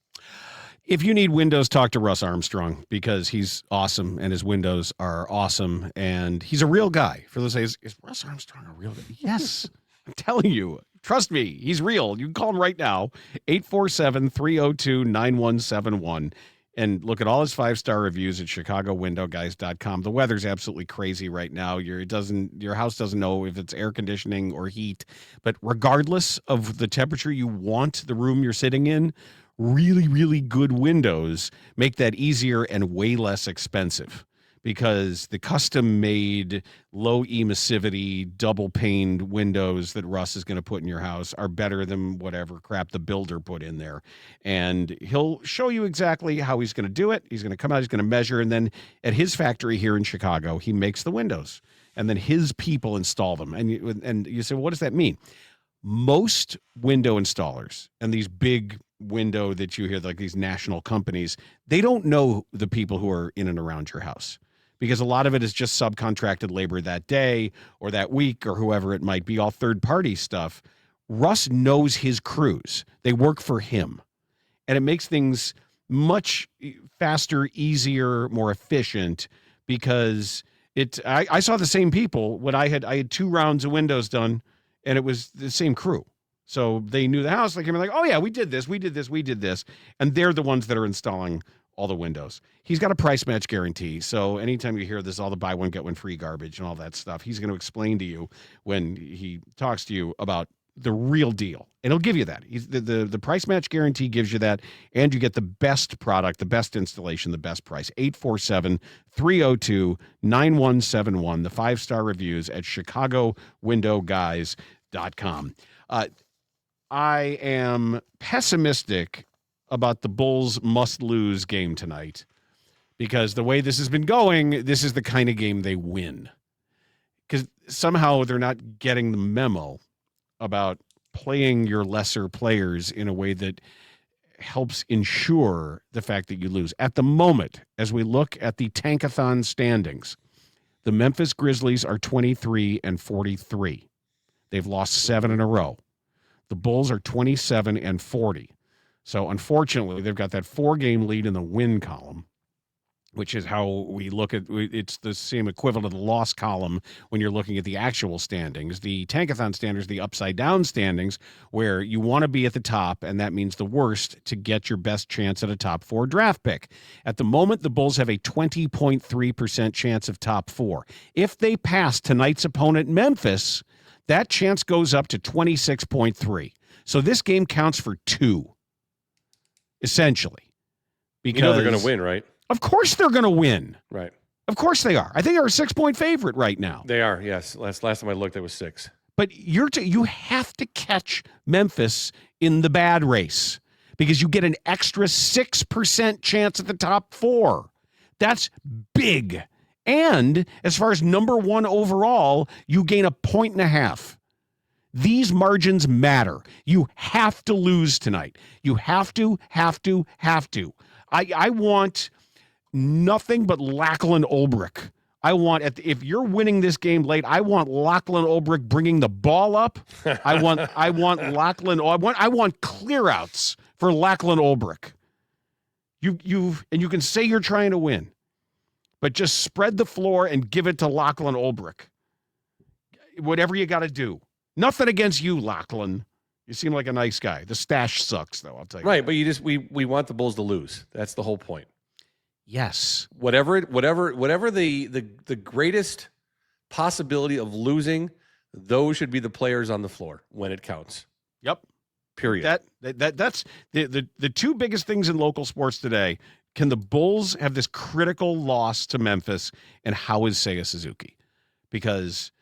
If you need windows, talk to Russ Armstrong because he's awesome and his windows are awesome and he's a real guy. For those days, is Russ Armstrong a real guy? Yes, I'm telling you. Trust me, he's real. You can call him right now, 847-302-9171. And look at all his 5-star reviews at ChicagoWindowGuys.com. The weather's absolutely crazy right now. Your house doesn't know if it's air conditioning or heat. But regardless of the temperature you want the room you're sitting in, really, really good windows make that easier and way less expensive because the custom-made, low-emissivity, double-paned windows that Russ is going to put in your house are better than whatever crap the builder put in there. And he'll show you exactly how he's going to do it. He's going to come out, he's going to measure, and then at his factory here in Chicago, he makes the windows. And then his people install them. And you say, well, what does that mean? Most window installers and these big window that you hear, like these national companies, they don't know the people who are in and around your house because a lot of it is just subcontracted labor that day or that week or whoever it might be, all third-party stuff. Russ knows his crews. They work for him. And it makes things much faster, easier, more efficient because I saw the same people when I had 2 rounds of windows done and it was the same crew. So they knew the house. They came in like, oh, yeah, we did this. And they're the ones that are installing all the windows. He's got a price match guarantee. So anytime you hear this, all the buy one, get one free garbage and all that stuff, he's going to explain to you when he talks to you about the real deal. And he'll give you that. The price match guarantee gives you that. And you get the best product, the best installation, the best price. 847-302-9171. The 5-star reviews at ChicagoWindowGuys.com. I am pessimistic about the Bulls must-lose game tonight because the way this has been going, this is the kind of game they win. Because somehow they're not getting the memo about playing your lesser players in a way that helps ensure the fact that you lose. At the moment, as we look at the Tankathon standings, the Memphis Grizzlies are 23-43. They've lost 7 in a row. The Bulls are 27-40. So unfortunately, they've got that 4-game lead in the win column, which is how we look at it's the same equivalent of the loss column when you're looking at the actual standings. The Tankathon standings, the upside down standings, where you want to be at the top, and that means the worst to get your best chance at a top 4 draft pick. At the moment, the Bulls have a 20.3% chance of top 4. If they pass tonight's opponent, Memphis, that chance goes up to 26.3. So this game counts for 2, essentially. Because they're going to win, right? Of course they're going to win. Right. Of course they are. I think they're a 6-point favorite right now. They are, yes. Last time I looked, it was 6. But you have to catch Memphis in the bad race because you get an extra 6% chance at the top 4. That's big. And as far as number 1 overall, you gain 1.5 points. These margins matter. You have to lose tonight. You have to. I want nothing but Lachlan Olbrich. I want if you're winning this game late, I want Lachlan Olbrich bringing the ball up. I want Lachlan. I want clear outs for Lachlan Olbrich. You can say you're trying to win, but just spread the floor and give it to Lachlan Olbrich. Whatever you got to do. Nothing against you, Lachlan. You seem like a nice guy. The stash sucks, though. I'll tell you. Right, but we want the Bulls to lose. That's the whole point. Yes. Whatever the greatest possibility of losing, those should be the players on the floor when it counts. Yep. Period. That's the two biggest things in local sports today. Can the Bulls have this critical loss to Memphis, and how is Seiya Suzuki? Because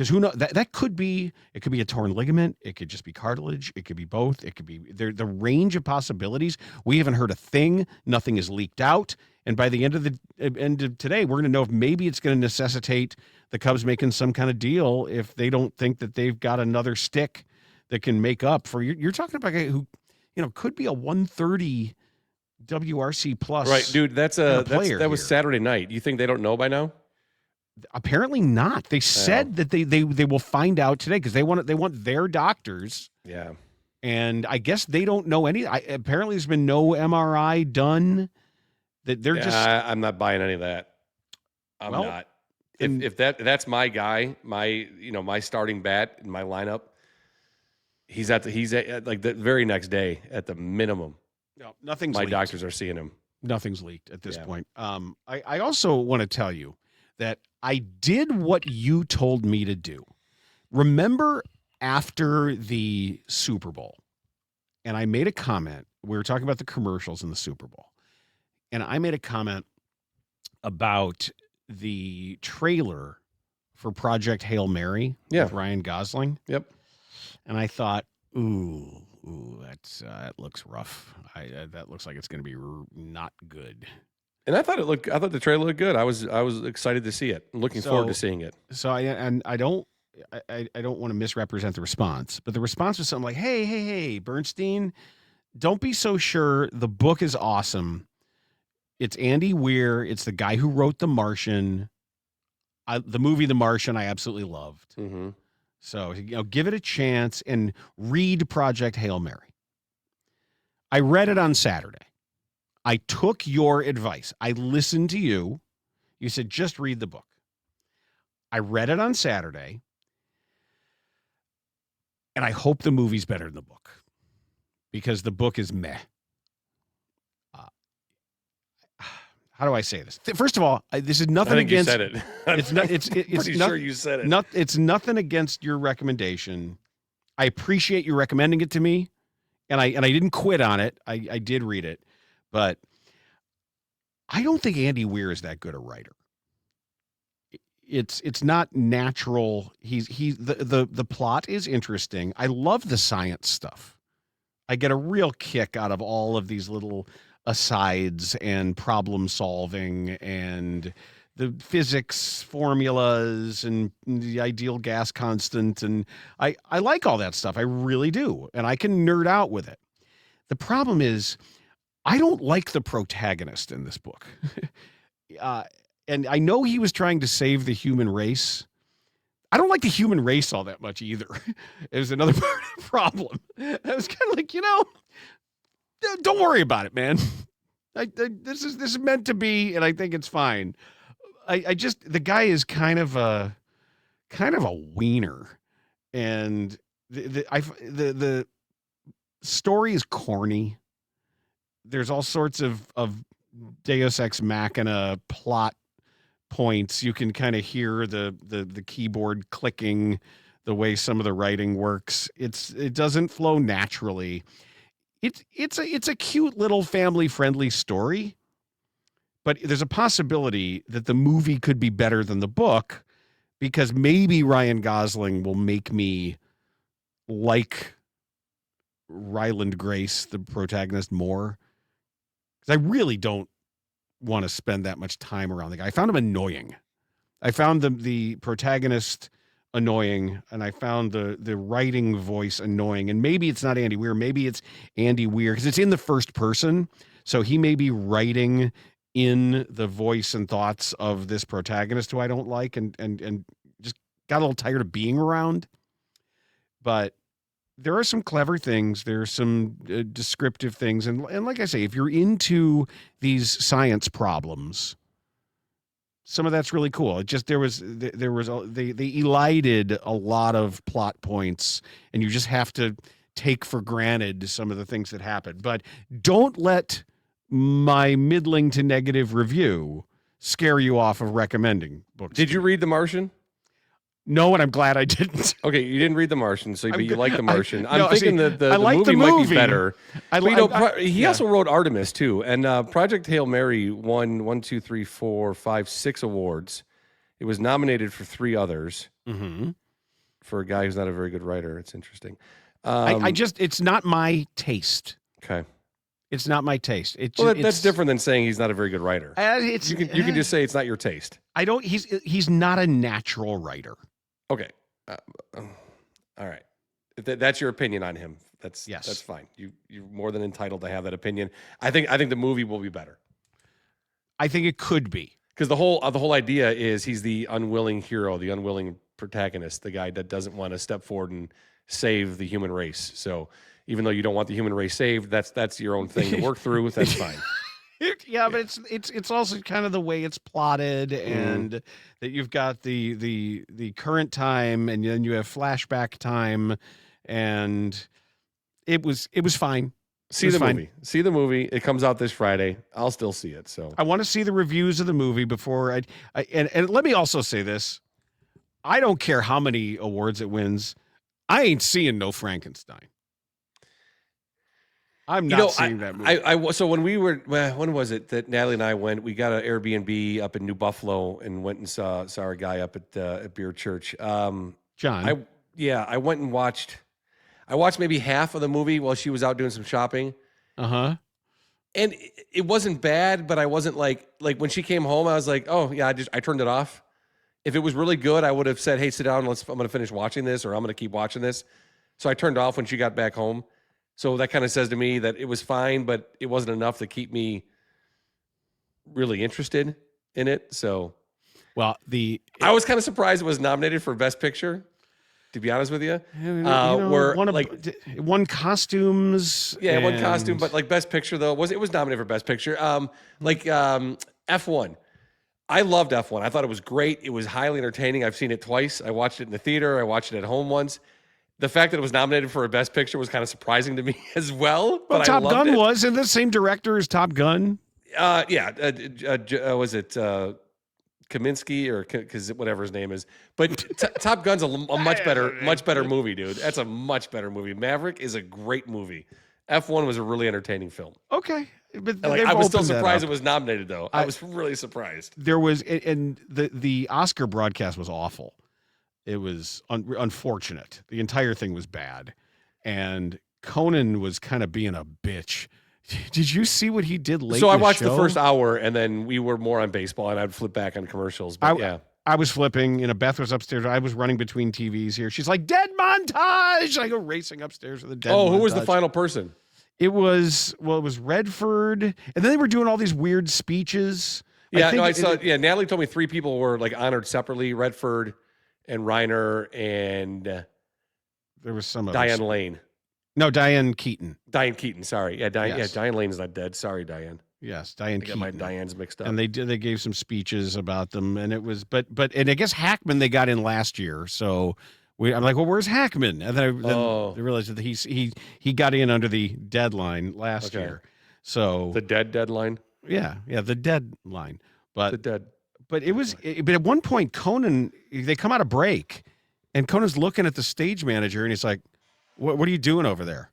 who knows, that could be, it could be a torn ligament, it could just be cartilage, it could be both, it could be the range of possibilities. We haven't heard a thing, nothing is leaked out, and by the end of today, we're going to know if maybe it's going to necessitate the Cubs making some kind of deal if they don't think that they've got another stick that can make up for you're talking about a guy who, could be a 130 WRC plus. Right, dude, that was Saturday night. You think they don't know by now? Apparently not. They said that they will find out today because they want their doctors. Yeah. And I guess they don't know apparently there's been no MRI done. That they're just. I'm not buying any of that. I'm not. If that's my guy, my starting bat in my lineup, he's at like the very next day at the minimum. No, nothing's. My leaked. doctors are seeing him. Nothing's leaked at this point. I also want to tell you that I did what you told me to do. Remember after the Super Bowl, and I made a comment. We were talking about the commercials in the Super Bowl, and I made a comment about the trailer for Project Hail Mary with Ryan Gosling. Yep. And I thought, ooh, that looks rough. That looks like it's going to be not good. And I thought the trailer looked good. I was excited to see it. I'm looking forward to seeing it. So I don't want to misrepresent the response, but the response was something like, hey, Bernstein, don't be so sure. The book is awesome. It's Andy Weir. It's the guy who wrote The Martian. The movie The Martian I absolutely loved. Mm-hmm. So, give it a chance and read Project Hail Mary. I read it on Saturday. I took your advice. I listened to you. You said, just read the book. I read it on Saturday. And I hope the movie's better than the book. Because the book is meh. How do I say this? First of all, this is nothing against. You said it. It's not. It's pretty sure you said it. It's nothing against your recommendation. I appreciate you recommending it to me, and I didn't quit on it. I did read it, but I don't think Andy Weir is that good a writer. It's not natural. The plot is interesting. I love the science stuff. I get a real kick out of all of these little asides and problem solving and the physics formulas and the ideal gas constant. And I like all that stuff. I really do. And I can nerd out with it. The problem is I don't like the protagonist in this book. And I know he was trying to save the human race. I don't like the human race all that much either. It was another part of the problem. I was kind of like, don't worry about it, man. This is meant to be, and I think it's fine. The guy is kind of a wiener, and the story is corny. There's all sorts of Deus Ex Machina plot points. You can kind of hear the keyboard clicking, the way some of the writing works. It doesn't flow naturally. It's a cute little family friendly story, but there's a possibility that the movie could be better than the book because maybe Ryan Gosling will make me like Ryland Grace, the protagonist, more. Because I really don't want to spend that much time around the guy. I found him annoying. I found the protagonist annoying, and I found the writing voice annoying. And maybe it's not Andy Weir, maybe it's Andy Weir because it's in the first person, so he may be writing in the voice and thoughts of this protagonist who I don't like, and just got a little tired of being around. But there are some clever things. There's some descriptive things, and like I say, if you're into these science problems, some of that's really cool. It just they elided a lot of plot points, and you just have to take for granted some of the things that happen. But don't let my middling to negative review scare you off of recommending books. Did you read The Martian? No, and I'm glad I didn't. Okay, you didn't read The Martian, but you like The Martian. I'm no, thinking see, that the movie might be better. He also wrote Artemis too, and Project Hail Mary won 1, 2, 3, 4, 5, 6 awards. It was nominated for 3 others. Mm-hmm. For a guy who's not a very good writer, it's interesting. It's not my taste. Okay. It's not my taste. That's different than saying he's not a very good writer. You can just say it's not your taste. He's not a natural writer. Okay. All right. That's your opinion on him. That's fine. You're more than entitled to have that opinion. I think the movie will be better. I think it could be. Because the whole idea is he's the unwilling hero, the unwilling protagonist, the guy that doesn't want to step forward and save the human race. So even though you don't want the human race saved, that's your own thing to work through. That's fine. Yeah, but it's also kind of the way it's plotted, and that you've got the current time, and then you have flashback time, and it was fine. See the movie. It comes out this Friday. I'll still see it. So I want to see the reviews of the movie before and let me also say this. I don't care how many awards it wins. I ain't seeing no Frankenstein. I'm not seeing that movie. So when was it that Natalie and I went? We got an Airbnb up in New Buffalo and went and saw our guy up at Beer Church. John. I went and watched. I watched maybe half of the movie while she was out doing some shopping. Uh-huh. And it wasn't bad, but I wasn't like when she came home, I was like, oh yeah, I turned it off. If it was really good, I would have said, hey, sit down, I'm going to finish watching this, or I'm going to keep watching this. So I turned off when she got back home. So that kind of says to me that it was fine, but it wasn't enough to keep me really interested in it. So, well, I was kind of surprised it was nominated for Best Picture, to be honest with you. Won costumes. Yeah, one costume, but like Best Picture though it was nominated for Best Picture. F1. I loved F1. I thought it was great. It was highly entertaining. I've seen it twice. I watched it in the theater. I watched it at home once. The fact that it was nominated for a Best Picture was kind of surprising to me as well. But Top Gun was, and the same director as Top Gun. Was it Kaminsky or because whatever his name is? But Top Gun's a much better movie, dude. That's a much better movie. Maverick is a great movie. F1 was a really entertaining film. Okay. But I was still surprised it was nominated, though. I was really surprised. There was, and the Oscar broadcast was awful. It was unfortunate. The entire thing was bad, and Conan was kind of being a bitch. Did you see what he did late? So I watched the first hour, and then we were more on baseball, and I'd flip back on commercials. But I was flipping. Beth was upstairs. I was running between TVs here. She's like, "Dead montage!" I go racing upstairs with the dead. Oh, who montage. was the final person? It was Redford, and then they were doing all these weird speeches. I saw. Natalie told me 3 people were like honored separately: Redford and Reiner, and there was some Diane Lane. No, Diane Keaton. Diane Keaton. Sorry, Diane. Yes. Yeah, Diane Lane is not dead. Sorry, Diane. Yes, Diane Keaton. I got my Dianes mixed up. And they gave some speeches about them, and it was, but I guess Hackman they got in last year, so. I'm like, well, where's Hackman? And then I realized that he got in under the deadline last year. So the deadline. Yeah, the deadline. But the dead. But it was. But at one point, Conan, they come out of break, and Conan's looking at the stage manager, and he's like, "What are you doing over there?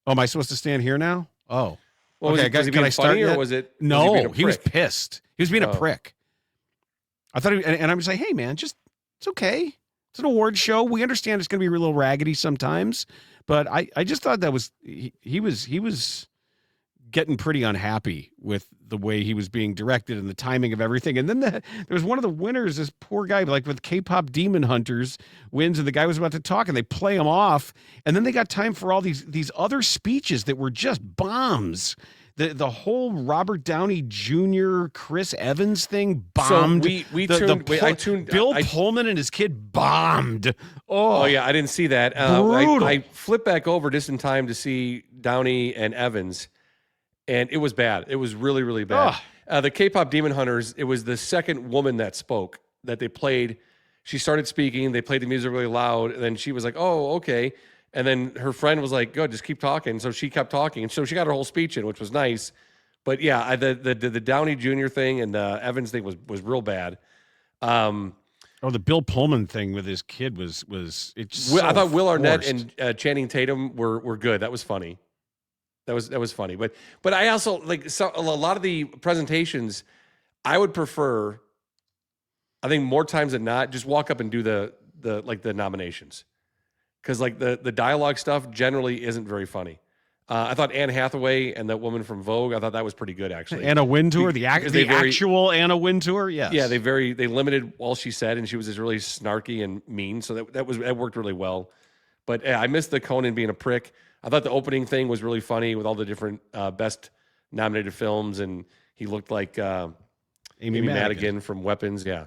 Oh, am I supposed to stand here now? Oh, well, okay. Can I start? Or was it? No, he was pissed. He was being a prick. I thought, and I was like, "Hey, man, it's okay." It's an award show. We understand it's going to be a little raggedy sometimes, but I just thought that was he was getting pretty unhappy with the way he was being directed and the timing of everything. And then there was one of the winners, this poor guy, like with K-pop Demon Hunters, wins, and the guy was about to talk, and they play him off. And then they got time for all these other speeches that were just bombs. The whole Robert Downey Jr., Chris Evans thing bombed. So I tuned. Bill Pullman and his kid bombed. Oh yeah, I didn't see that. I flipped back over just in time to see Downey and Evans, and it was bad. It was really, really bad. The K-pop Demon Hunters, it was the second woman that spoke, that they played. She started speaking. They played the music really loud, and then she was like, oh, okay. And then her friend was like, good, just keep talking. So she kept talking. And so she got her whole speech in, which was nice. But yeah, the Downey Jr. thing and the Evans thing was real bad. The Bill Pullman thing with his kid was I thought Will Arnett and Channing Tatum were good. That was funny. That was funny. But I also a lot of the presentations, I would prefer, I think more times than not, just walk up and do the nominations. Because the dialogue stuff generally isn't very funny. I thought Anne Hathaway and that woman from Vogue, I thought that was pretty good actually. Anna Wintour, the actual Anna Wintour, yes. Yeah, they limited all she said, and she was just really snarky and mean. So that worked really well. But yeah, I missed the Conan being a prick. I thought the opening thing was really funny with all the different best nominated films, and he looked like Amy Madigan from Weapons. Yeah,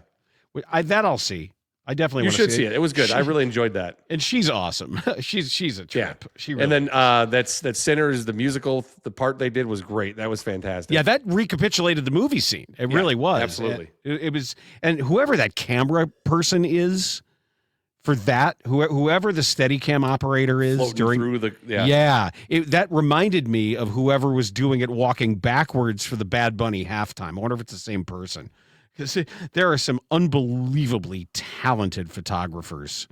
that I'll see. I definitely want to see it. It was good. I really enjoyed that. And she's awesome. she's a trip. Yeah. She really and then that's Sinners, the musical, the part they did was great. That was fantastic. Yeah, that recapitulated the movie scene. It really was. Absolutely. It was, and whoever that camera person is for that, whoever the Steadicam operator is that reminded me of whoever was doing it walking backwards for the Bad Bunny halftime. I wonder if it's the same person. Because there are some unbelievably talented photographers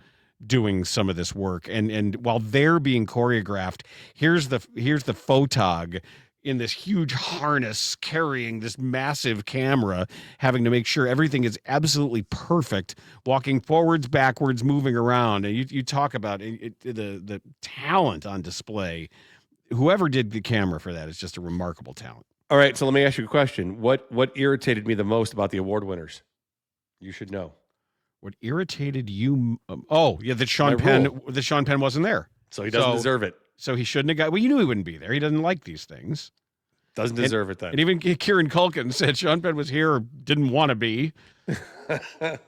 doing some of this work, and while they're being choreographed, here's the photog in this huge harness carrying this massive camera, having to make sure everything is absolutely perfect, walking forwards, backwards, moving around, and you talk about the talent on display. Whoever did the camera for that is just a remarkable talent. All right, so let me ask you a question. What irritated me the most about the award winners? You should know. What irritated you? That Sean Penn wasn't there. So he doesn't deserve it. So he shouldn't have got. Well, you knew he wouldn't be there. He doesn't like these things. Doesn't deserve it then. And even Kieran Culkin said Sean Penn was here or didn't want to be.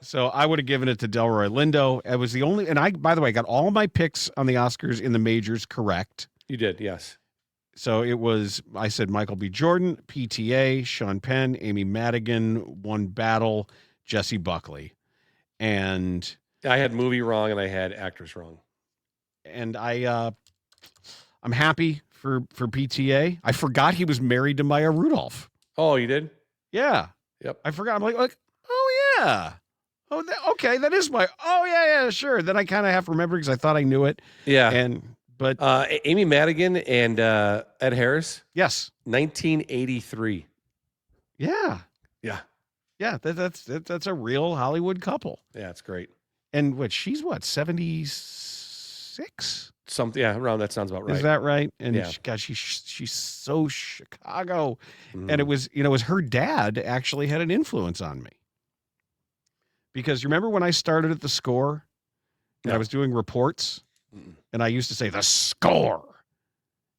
So I would have given it to Delroy Lindo. It was the only. And I, by the way, got all my picks on the Oscars in the majors correct. You did, yes. So it was, I said Michael B. Jordan, PTA, Sean Penn, Amy Madigan, One Battle, Jesse Buckley. And I had movie wrong and I had actors wrong. And I'm happy for PTA. I forgot he was married to Maya Rudolph. Oh, you did? Yeah. Yep. I forgot. I'm like, oh yeah. Oh, okay. That is yeah, sure. Then I kind of have to remember because I thought I knew it. Yeah. But Amy Madigan and Ed Harris. Yes. 1983. Yeah. Yeah. Yeah. That's a real Hollywood couple. Yeah, it's great. And she's 76? Something. Yeah, around that sounds about right. Is that right? And yeah. She's so Chicago. And it was her dad actually had an influence on me. Because you remember when I started at the Score and I was doing reports? And I used to say the Score,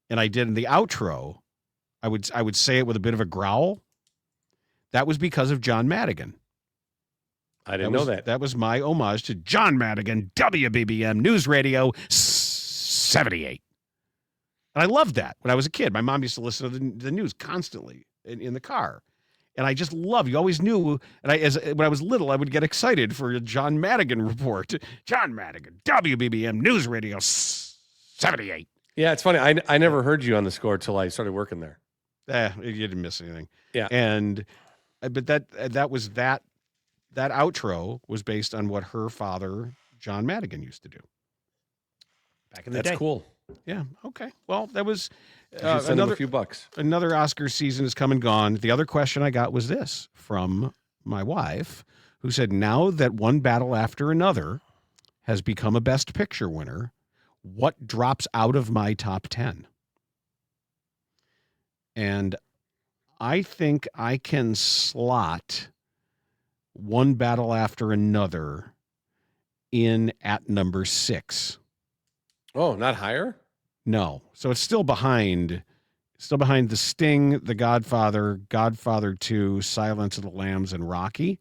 and I did in the outro. I would say it with a bit of a growl. That was because of John Madigan. I didn't know that. That was my homage to John Madigan, WBBM News Radio 78. And I loved that when I was a kid. My mom used to listen to the news constantly in the car. And I just love. You always knew. And when I was little, I would get excited for a John Madigan report. John Madigan, WBBM News Radio 78. Yeah, it's funny. I never heard you on the Score till I started working there. You didn't miss anything. Yeah. But that outro was based on what her father, John Madigan, used to do back in the day. That's cool. Yeah. Okay. Well, that was. Send him a few bucks. Another Oscar season has come and gone. The other question I got was this from my wife, who said, now that One Battle After Another has become a Best Picture winner, what drops out of my top 10? And I think I can slot one battle after another in at number 6. Oh, not higher? No. So it's still behind The Sting, The Godfather, Godfather 2, Silence of the Lambs, and Rocky.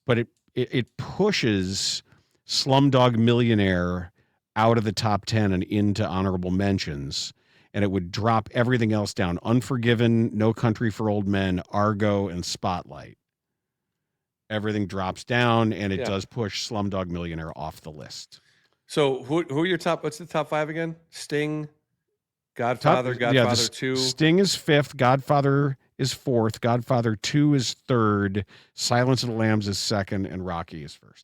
But it pushes Slumdog Millionaire out of the top 10 and into honorable mentions. And it would drop everything else down. Unforgiven, No Country for Old Men, Argo, and Spotlight. Everything drops down, and it does push Slumdog Millionaire off the list. So who are your top? What's the top 5 again? Sting, Godfather, 2. Sting is 5th. Godfather is 4th. Godfather 2 is 3rd. Silence of the Lambs is 2nd, and Rocky is 1st.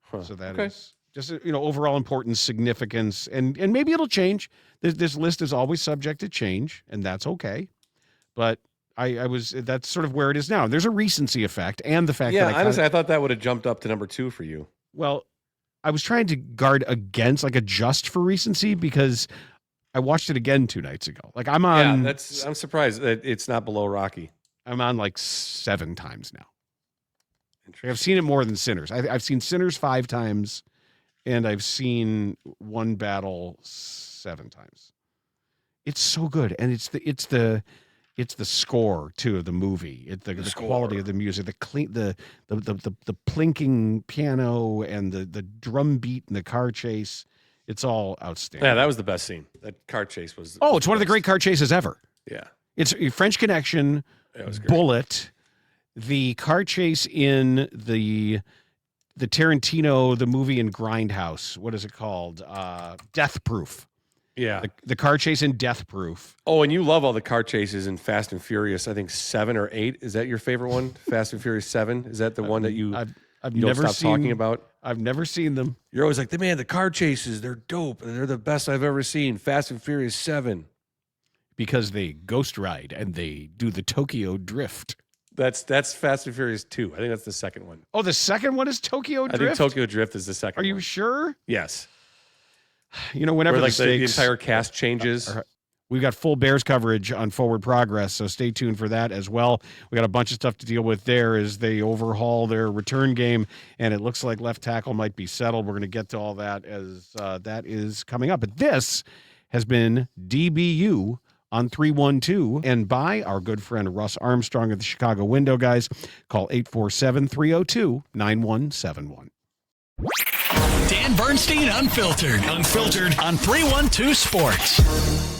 Huh. So that is just overall importance, significance, and maybe it'll change. This list is always subject to change, and that's okay. But that's sort of where it is now. There's a recency effect, and the fact that honestly, I thought that would have jumped up to number 2 for you. Well, I was trying to guard against, adjust for recency, because I watched it again 2 nights ago. I'm on. Yeah, I'm surprised that it's not below Rocky. I'm on 7 times now. I've seen it more than Sinners. I've seen Sinners 5 times, and I've seen One Battle 7 times. It's so good, and it's the score too of the movie. The quality of the music, the plinking piano, and the drum beat and the car chase. It's all outstanding. Yeah, that was the best scene. That car chase was. Oh, it's one of the great car chases ever. Yeah, it's French Connection, Bullet, the car chase in the Tarantino, the movie in Grindhouse. What is it called? Death Proof. Yeah. The car chase in Death Proof. Oh, and you love all the car chases in Fast and Furious. I think 7 or 8. Is that your favorite one? Fast and Furious 7? Is that the one that you never don't stop talking about? I've never seen them. You're always like, man, the car chases, they're dope. They're the best I've ever seen. Fast and Furious 7. Because they ghost ride and they do the Tokyo Drift. That's Fast and Furious 2. I think that's the second one. Oh, the second one is Tokyo Drift? I think Tokyo Drift is the second one. Are you sure? Yes. Whenever where, the entire cast changes. We've got full Bears coverage on Forward Progress, so stay tuned for that as well. We got a bunch of stuff to deal with there as they overhaul their return game, and it looks like left tackle might be settled. We're going to get to all that as that is coming up. But this has been DBU on 312, and by our good friend Russ Armstrong of the Chicago Window Guys. Call 847-302-9171. Dan Bernstein Unfiltered on 312 Sports.